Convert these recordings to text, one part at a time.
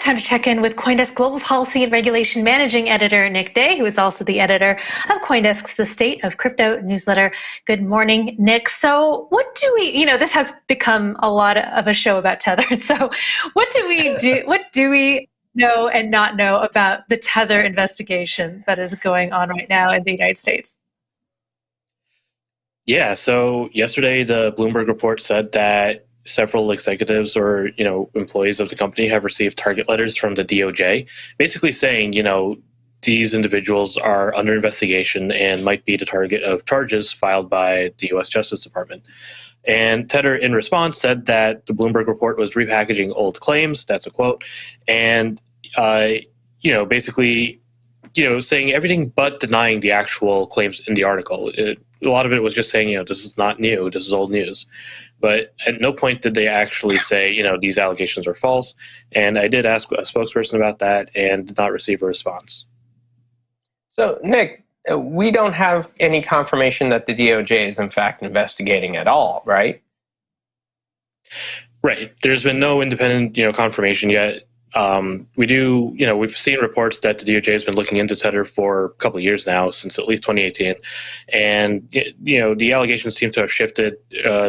Time to check in with CoinDesk Global Policy and Regulation Managing Editor Nick Day, who is also the editor of CoinDesk's The State of Crypto newsletter. Good morning, Nick. So what do we, this has become a lot of a show about Tether. So what do we do? What do we know and not know about the Tether investigation that is going on right now in the United States? Yeah, so yesterday the Bloomberg report said that several executives or employees of the company have received target letters from the DOJ, basically saying these individuals are under investigation and might be the target of charges filed by the U.S. Justice Department. And Tether, in response, said that the Bloomberg report was repackaging old claims. That's a quote, and basically saying everything but denying the actual claims in the article. A lot of it was just saying this is not new, this is old news. But at no point did they actually say, these allegations are false. And I did ask a spokesperson about that and did not receive a response. So, Nick, we don't have any confirmation that the DOJ is in fact investigating at all, right? Right. There's been no independent, confirmation yet. We've seen reports that the DOJ has been looking into Tether for a couple of years now, since at least 2018. And, the allegations seem to have shifted.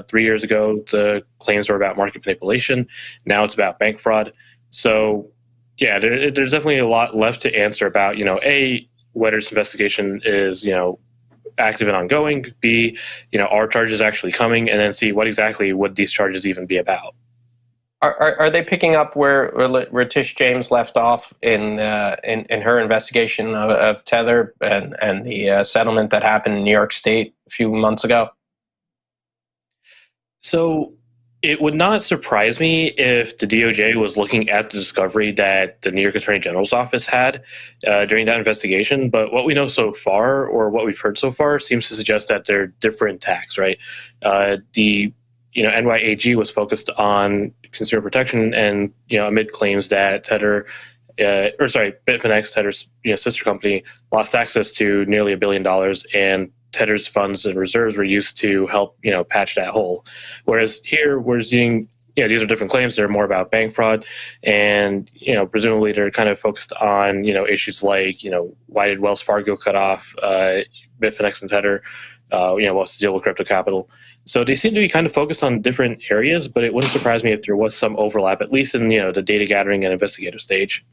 3 years ago, the claims were about market manipulation. Now it's about bank fraud. So, yeah, there's definitely a lot left to answer about, A, whether this investigation is, active and ongoing, B, are charges actually coming, and then C, what exactly would these charges even be about? Are they picking up where Tish James left off in her investigation of Tether and the settlement that happened in New York State a few months ago? So it would not surprise me if the DOJ was looking at the discovery that the New York Attorney General's office had during that investigation. But what we know so far, or what we've heard so far, seems to suggest that they're different tacks, right? The NYAG was focused on consumer protection, and amid claims that Tether, Bitfinex, Tether's sister company, lost access to nearly $1 billion, and Tether's funds and reserves were used to help patch that hole. Whereas here we're seeing these are different claims. They're more about bank fraud, and presumably they're kind of focused on issues like why did Wells Fargo cut off Bitfinex and Tether? What's the deal with crypto capital? So they seem to be kind of focused on different areas, but it wouldn't surprise me if there was some overlap, at least in the data gathering and investigative stage.